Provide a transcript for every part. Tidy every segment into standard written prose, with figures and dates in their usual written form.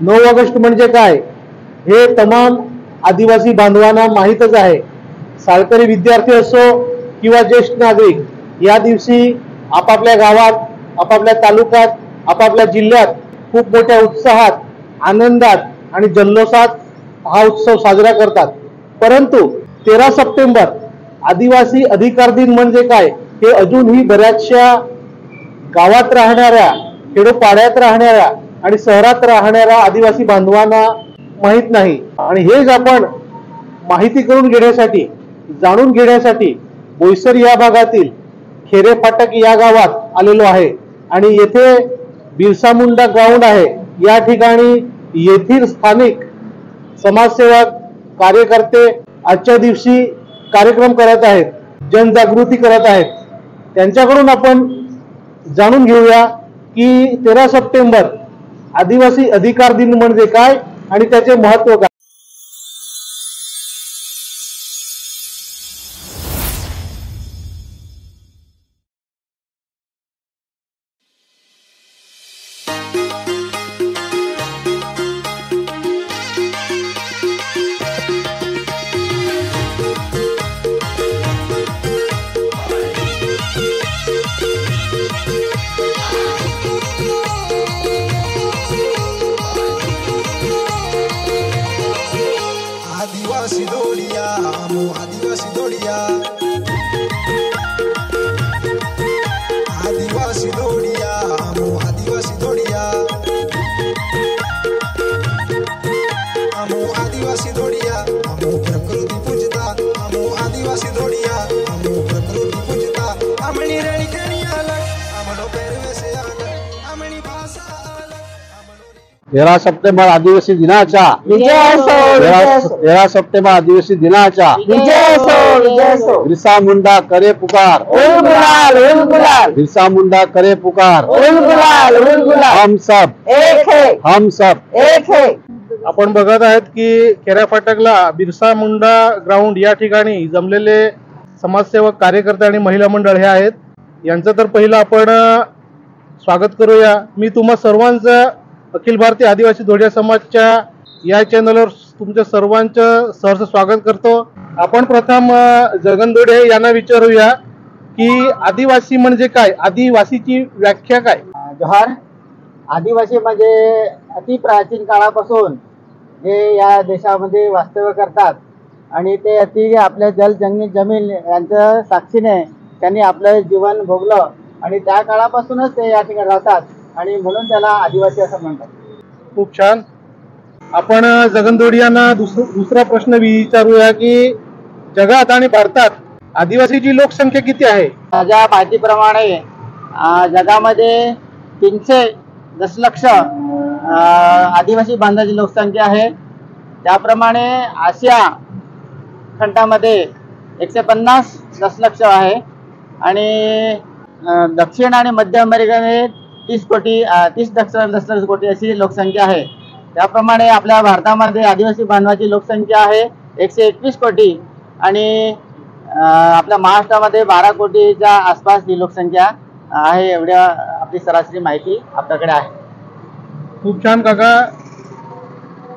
9 August म्हणजे काय हे तमाम आदिवासी बांधवांना माहीतच आहे। शाळकरी विद्यार्थी असो किंवा ज्येष्ठ नागरिक या दिवशी आपापल्या गावात, आपापल्या तालुक्यात, आपापल्या जिल्ह्यात खूप मोठ्या उत्साहात, आनंदात आणि जल्लोषात हा उत्सव साजरा करतात। परंतु 13 सप्टेंबर आदिवासी अधिकार दिन म्हणजे काय हे अजूनही बऱ्याचशा गावात राहणाऱ्या, खेडोपाड्यात राहणाऱ्या आणि शहरात राहणाऱ्या आदिवासी बांधवांना माहीत नाही। आणि हेच आपण माहिती करून घेण्यासाठी, जाणून घेण्यासाठी बोईसर या भागातील खेरे फाटक या गावात आलेलो आहे। आणि येथे बिरसा मुंडा ग्राउंड आहे। या ठिकाणी येथील स्थानिक समाजसेवक, कार्यकर्ते आजच्या दिवशी कार्यक्रम करत आहेत, जनजागृती करत आहेत। त्यांच्याकडून आपण जाणून घेऊया की 13 सप्टेंबर आदिवासी अधिकार दिन म्हणजे काय आणि त्याचे महत्त्व काय। आदिवासी दोडिया, आदिवासी दोडिया, आदिवासी दोडिया, आदिवासी दोडिया, आदिवासी दोडिया, प्रकृती पूजता, आदिवासी दोडिया, प्रकृती पूजता, आमणी रेणी खेणी आलं, आमनो पेरवेसे आलं, आमणी भाषा आलं। 13 सप्टेंबर आदिवासी दिनाच्या 13 सप्टेंबर आदिवासी दिनाच्या बिरसा मुंडा करे पुकार, बिरसा मुंडा करे पुकार, हम सब एक है। आपण बघत आहेत की खेऱ्या फाटकला बिरसा मुंडा ग्राउंड या ठिकाणी जमलेले समाजसेवक, कार्यकर्ते आणि महिला मंडळ हे आहेत। यांचं तर पहिलं आपण स्वागत करूया। मी तुम्हा सर्वांचं अखिल भारतीय आदिवासी धोडिया समाजच्या या चॅनलवर तुमच्या सर्वांचं सहर्ष स्वागत करतो। आपण प्रथम जगन दोडे यांना विचारूया की आदिवासी म्हणजे काय, आदिवासीची व्याख्या काय। जोहार। आदिवासी म्हणजे अति प्राचीन काळापासून जे या देशामध्ये वास्तव्य करतात आणि ते अति आपल्या जमीन यांच्या साक्षीने त्यांनी आपलं जीवन भोगलं आणि त्या काळापासूनच ते या ठिकाणी राहतात आणि म्हणून त्याला आदिवासी असं म्हणतात। खूप छान। आपण जगन दोडे यांना दुसरा प्रश्न विचारूया की जगात आणि भारतात आदिवासीची लोकसंख्या किती आहे। माझ्या माहितीप्रमाणे जगामध्ये 300 दशलक्ष आदिवासी बांधवांची लोकसंख्या आहे। त्याप्रमाणे आशिया खंडामध्ये 150 दशलक्ष आहे आणि दक्षिण आणि मध्य अमेरिकेमध्ये 30 दशलक्ष कोटी अशी लोकसंख्या आहे। त्याप्रमाणे आपल्या भारतामध्ये आदिवासी बांधवांची लोकसंख्या आहे 121 कोटी आणि आपल्या महाराष्ट्रामध्ये 12 कोटीच्या आसपास ही लोकसंख्या आहे। एवढ्या आपली सरासरी माहिती आपल्याकडे आहे। खूप छान काका।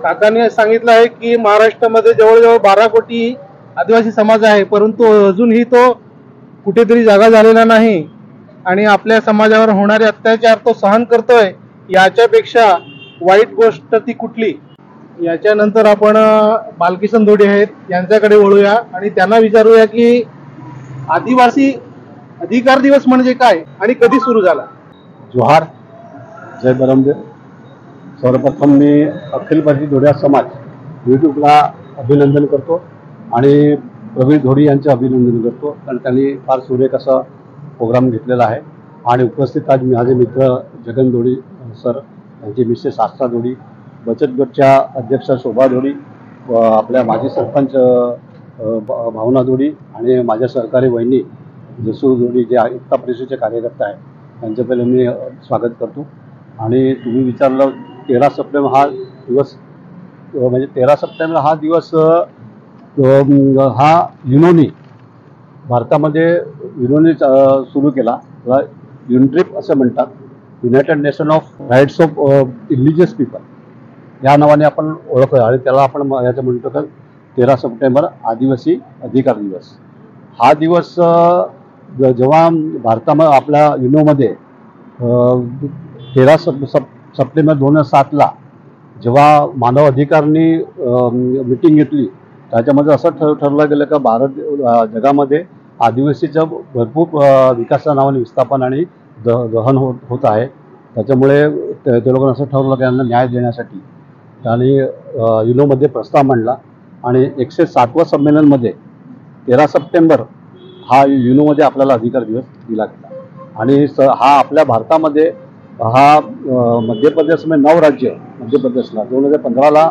काकाने सांगितलं आहे की महाराष्ट्रामध्ये जवळजवळ 12 कोटी आदिवासी समाज आहे, परंतु अजूनही तो कुठेतरी जागा झालेला नाही आणि आपल्या समाजावर होणारे अत्याचार तो सहन करतोय। याच्यापेक्षा वाईट गोष्ट ती कुठली। याच्यानंतर आपण बालकिशन दोडे आहेत यांच्याकडे वळूया आणि त्यांना विचारूया की आदिवासी अधिकार दिवस म्हणजे काय आणि कधी सुरू झाला। जोहार, जय बरमदेव। सर्वप्रथम मी अखिल भारतीय धोडिया समाज यूट्यूबला अभिनंदन करतो आणि प्रवीण धोडी यांचे अभिनंदन करतो, कारण त्यांनी फार सुरेख असा प्रोग्राम घेतलेला आहे। आणि उपस्थित आज माझे मित्र जगन दोडी सर, त्यांची मिसेस आस्था दोडी, बचत गटच्या अध्यक्ष शोभा दोडी, आपल्या माजी सरपंच भावना दोडी आणि माझ्या सहकारी वहिनी जसू दोडी जे एकता परिषदेचे कार्यकर्ते आहेत, त्यांचं पहिलं मी स्वागत करतो। आणि तुम्ही विचारलं 13 सप्टेंबर हा दिवस, म्हणजे 13 सप्टेंबर हा दिवस हा युनोनी भारतामध्ये युनोनी सुरू केला, युनट्रिप असं म्हणतात, United Nation of Rights of Indigenous People. या नावाने आपण ओळखतो आणि त्याला आपण याचं म्हणतो तर 13 सप्टेंबर आदिवासी अधिकार दिवस. हा दिवस जेव्हा भारतामध्ये आपल्या युनोमध्ये 13 सप्टेंबर 2007ला जेव्हा मानव अधिकारनी मीटिंग घेतली, त्याच्यामध्ये असं ठरलं गेलं का भारत जगामध्ये आदिवासीचं भरपूर विकासा नावाने विस्थापन आणि दहन होत आहे. त्याच्यामुळे ते लोकांना असं ठरवलं की यांना न्याय देण्यासाठी त्यांनी युनोमध्ये प्रस्ताव मांडला आणि 107व्या संमेलनमध्ये 13 सप्टेंबर हा युनोमध्ये आपल्याला अधिकार दिवस दिला गेला. आणि हा आपल्या भारतामध्ये हा मध्य प्रदेशमध्ये 9 राज्य मध्य प्रदेशला 2015ला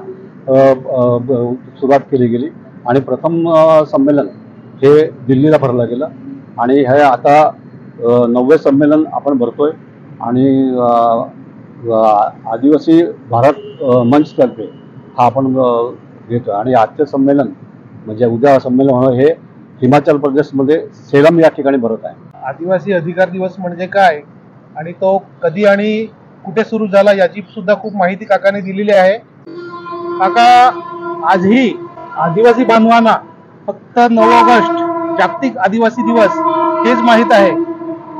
सुरुवात केली गेली आणि प्रथम संमेलन हे दिल्लीला भरलं गेलं आणि हे आता 9वे संमेलन आपण भरतोय आणि आदिवासी भारत मंचतर्फे हा आपण घेतो. आणि आजचं संमेलन म्हणजे उद्या संमेलन होणं हे हिमाचल प्रदेशमध्ये सेलम या ठिकाणी भरत आहे. आदिवासी अधिकार दिवस म्हणजे काय आणि तो कधी आणि कुठे सुरू झाला याची सुद्धा खूप माहिती काकाने दिलेली आहे. काका, आजही आदिवासी बांधवांना फक्त 9 ऑगस्ट जागतिक आदिवासी दिवस हेच माहीत आहे.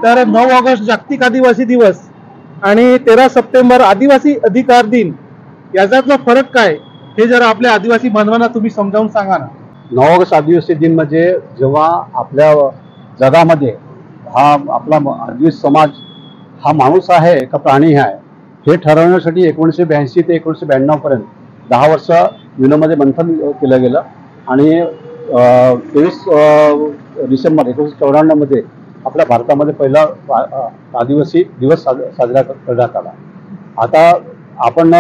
तर 9 ऑगस्ट जागतिक आदिवासी दिवस आणि 13 सप्टेंबर आदिवासी अधिकार दिन याच्यातला फरक काय हे जरा आपल्या आदिवासी बांधवांना तुम्ही समजावून सांगा ना. 9 ऑगस्ट आदिवासी दिन म्हणजे जेव्हा आपल्या जगामध्ये हा आपला आदिवासी समाज हा माणूस आहे का प्राणी आहे हे ठरवण्यासाठी 1982 ते 1992 पर्यंत 10 वर्ष युनोमध्ये मंथन केलं गेलं आणि 23 डिसेंबर 1994 मध्ये आपल्या भारतामध्ये पहिला आदिवासी दिवस साजरा करण्यात आला. आता आपण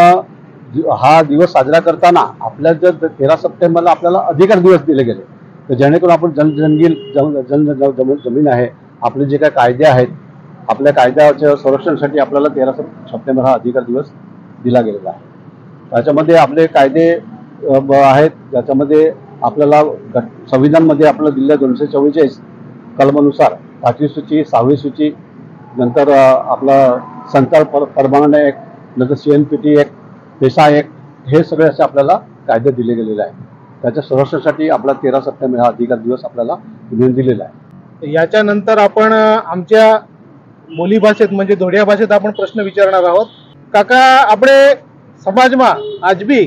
हा दिवस साजरा करताना आपल्या जर 13 सप्टेंबरला आपल्याला अधिकार दिवस दिले गेले तर जेणेकरून आपण जमीन आहे, आपले जे काही कायदे आहेत, आपल्या कायद्याच्या संरक्षणासाठी आपल्याला 13 सप्टेंबर हा अधिकार दिवस दिला गेलेला आहे. त्याच्यामध्ये आपले कायदे आहेत, ज्याच्यामध्ये आपल्याला संविधानमध्ये आपल्याला दिलेल्या 244 कलमानुसार 5वी सूची, 6वी सूची, नंतर आपला संचार परवाना ऍक्ट, नंतर CNPT ऍक्ट, पेसा ऍक्ट, हे सगळे असे आपल्याला कायदे दिले गेलेले आहेत. त्याच्या संरक्षणासाठी आपला 13 सप्टेंबर हा अधिकार दिवस आपल्याला दिलेला आहे. याच्यानंतर आपण आमच्या बोलीभाषेत म्हणजे धोडिया भाषेत आपण प्रश्न विचारणार आहोत. काका, આપણે સમાજમાં આજ બી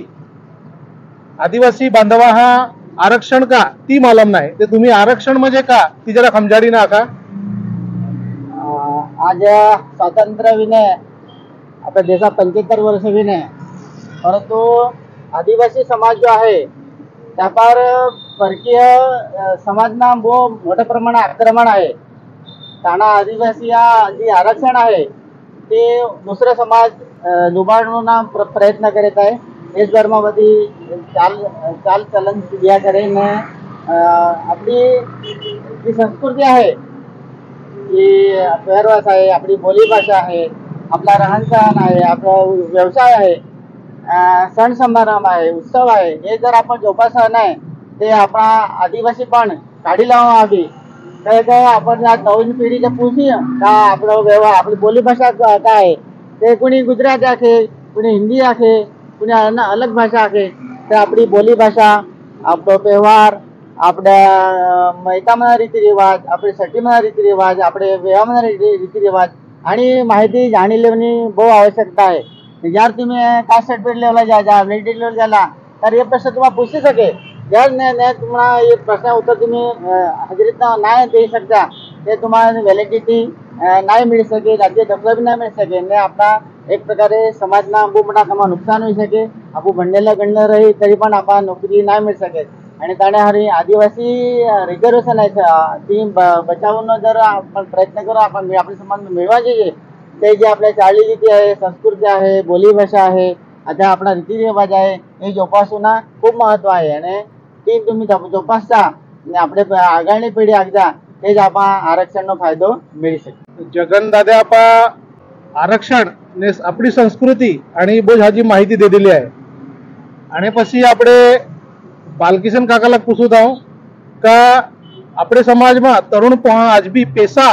આદિવાસી બાંધવા हा आरक्षण का ती मालूम नाही, ते तुम्ही आरक्षण म्हणजे का ती जरा समजाडी ना का. आज स्वातंत्र्य विने आपल्या देशात 75 वर्ष विने, परंतु आदिवासी समाज जो आहे त्यावर परकीय समाजना बो मोठ्या प्रमाणात आक्रमण आहे. त्यांना आदिवासी जी आरक्षण आहे ते दुसरे समाज लुबाडण्याचा प्रयत्न करीत आहे. देशधर्मामध्ये चाल चलन या करेने आपली जी संस्कृती आहे, जी पेहरवास आहे, आपली बोलीभाषा आहे, आपला राहणसहान आहे, आपला व्यवसाय आहे, सण समारंभ आहे, उत्सव आहे, हे जर आपण जोपासला नाही ते आपला आदिवासी पण काढी लावा हवी. काय आपण या नवीन पिढीच्या पुढची का आपलं व्यवहार आपली बोलीभाषा काय आहे ते कुणी गुजराती आहे, कुणी हिंदी आहे, कुणी अलग भाषा आहे, तर आपली बोलीभाषा, आपलं व्यवहार, आपल्या मैतामध्ये रीतिरिवाज, आपले सटीमध्ये रीतिरिवाज, आपले व्यवहारामध्ये रीतिरिवाज आणि माहिती जाणीलेवणी बहुत आवश्यकता आहे. जर तुम्ही कास्ट सर्टिफिकेट लेवलला जा व्हॅलिडिटी लेवल झाला तर हे प्रश्न तुम्हाला पूछू शके. जर नाही तुम्हाला हे प्रश्न उत्तर तुम्ही हजेरीतनं नाही देऊ शकता ते तुम्हाला व्हॅलिडिटी नाही मिळू शके, राज्य दाखला बी नाही मिळू शके ने आपला एक प्रकारे समाजना बહુ મોટા તમા નુકસાન હોઈ શકે. આપણું ભણેલા ગણેલા રહી તરી પણ આપણા નોકરી ના मिळू शके. आणि त्याने हरी आदिवासी रिझर्वेशन आहे ती बचावून जर आपण प्रयत्न करू आपण आपल्या समाज मिळवा जे ते जे आपल्या चालीरीती आहे, संस्कृती आहे, बोलीभाषा आहे, आता आपला रीतिरिवाज आहे हे जोपासणं खूप महत्व आहे. आणि ती तुम्ही जोपासता आणि आपले आगामी पिढी एकदा तेच आपण आरक्षणનો फायदो मिळू શકે. जगन दादा आपा आरक्षण ने આપણી સંસ્કૃતિ અને બહુ હાજી માહિતી દે દિલી आहे. અને પછી આપણે બાલકિશન કાકાला પૂછું હું का આપણે સમાજમાં તરુણ પોहा આજ બી પેસા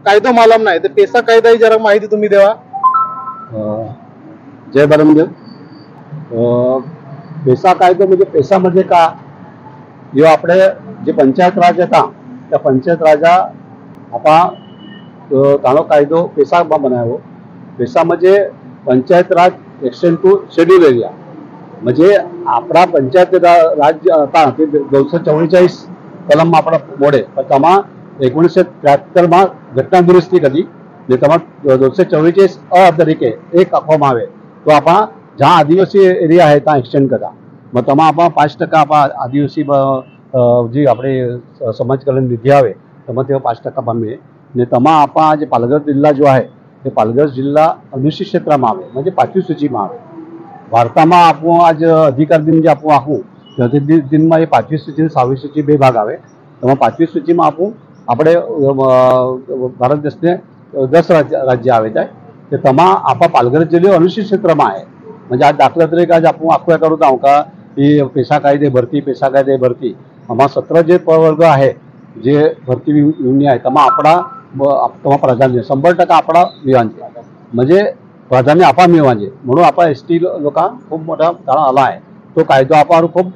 કાયદો માલમ नाही, तर पेसा कायदा ही जरा माहिती तुम्ही देवा. जय बरमदेव. पेसा कायदो म्हणजे पेसा म्हणजे का जो आपले जे पंचायत राज येता त्या पंचायत राजा आपा ताणो कायदो पेसा बनावो. पेसा म्हणजे पंचायत राज एक्सटेंड टू शेड्यूल एरिया. म्हणजे आपला पंचायत राज आता ते 244 कलम આપણા મોડે પણ તેમાં 1973 ઘટના દુરસ્તી કરી ને તેમાં 244 અ તરીકે એક આપવામાં આવે તો આપણા જ્યાં આદિવાસી એરિયા आहे ત્યાં एक्सटेंड करा. मग તેમાં આપણા 5% આપણા આદિવાસી જે આપણે સમાજ કલ્યાણ નિધિ આવે તેમાં તેઓ 5% પામે ને તેમાં આપણા જે પાલઘર જિલ્લા जो आहे તે પાલઘર જિલ્લા અનુસૂચિત ક્ષેત્રમાં આવે म्हणजे 5મી સૂચિમાં આવે. વાર્તામાં આપણું આજ અધિકાર દિન જે આપણું આખું દિનમાં એ 5મી સૂચિ 6મી સૂચિ બે ભાગ આવે. તેમાં 5મી સૂચિમાં આપણે ભારત દેશને 10 રાજ્ય આવે છે તે તેમાં આપણા પાલઘર જિલ્લો અનુસૂચિત ક્ષેત્રમાં आहे. म्हणजे आज दाखला तरीके आज आपण आखू करू जाऊ का की पेशा कायदे भरती आम्हा 17 जे प्रवर्ग आहे जे भरती विवरणी आहे तेव्हा आपला तेव्हा प्राधान्य 100% आपला मिळवायचे म्हणजे प्राधान्य आपा मिळवायचे म्हणून आपला ST लोकां खूप मोठा ताळा आला आहे. तो कायदो आपल्यावर खूप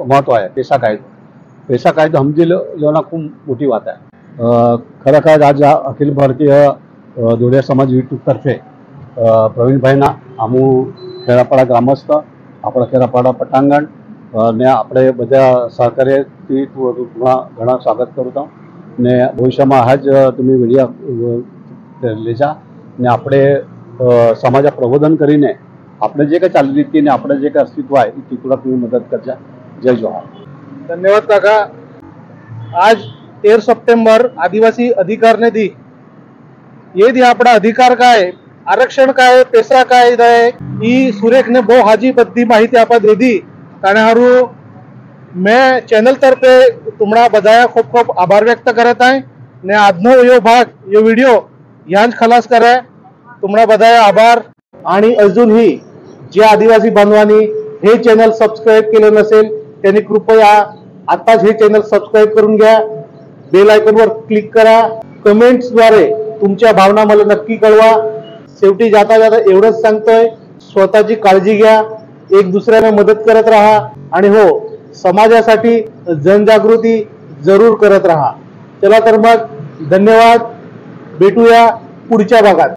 महत्व आहे. पेशा कायदो समजी लेवना खूप मोठी बात आहे. खरं काय आज अखिल भारतीय धोडिया समाज यूट्यूबतर्फे પ્રવીણભાઈના આમું ખેરાપાડા ગ્રામસ્થ આપણા ખેરાપાડા પટાંગણ ને આપણે બધા સહકાર્યથી ઘણા સ્વાગત કરું છું ને ભવિષ્યમાં આ જ તમે વિડીયા લેજા ને આપણે સમાજ પ્રબોધન કરીને આપણે જે કંઈ ચાલી રીતથી ને આપણે જે કંઈ અસ્તિત્વ आहे એ તીકુડા तुम्ही मदत करजा. जय जोहार. धन्यवाद काका. आज 13 सप्टेंबर आदिवासी अधिकार निधी ये दी आपला अधिकार काय आरक्षण काय पेसा काय ही सुरेख ने बहुत हाजी बद्दी माहिती आपा दे दी ताने हारू मैं चैनल तर्फे तुम्हाला बधाया खूप खूप आभार व्यक्त करत आहे ने आजनो यो भाग यो व्हिडिओ ह्यांच खलास करे तुम्हाला बधाया आभार. आणि अजूनही जे आदिवासी बांधवांनी हे चॅनल सबस्क्राईब केले नसेल त्यांनी कृपया आताच हे चॅनल सबस्क्राईब करून घ्या. बेल आयकॉनवर क्लिक करा. कमेंट्सद्वारे तुमच्या भावना मला नक्की कळवा. शेवटी जाता जाता एवढंच सांगतोय स्वतःची काळजी घ्या. एक दुसऱ्याला मदत करत राहा आणि हो समाजासाठी जनजागृती जरूर करत राहा. चला तर मग धन्यवाद. भेटूया पुढच्या भागात.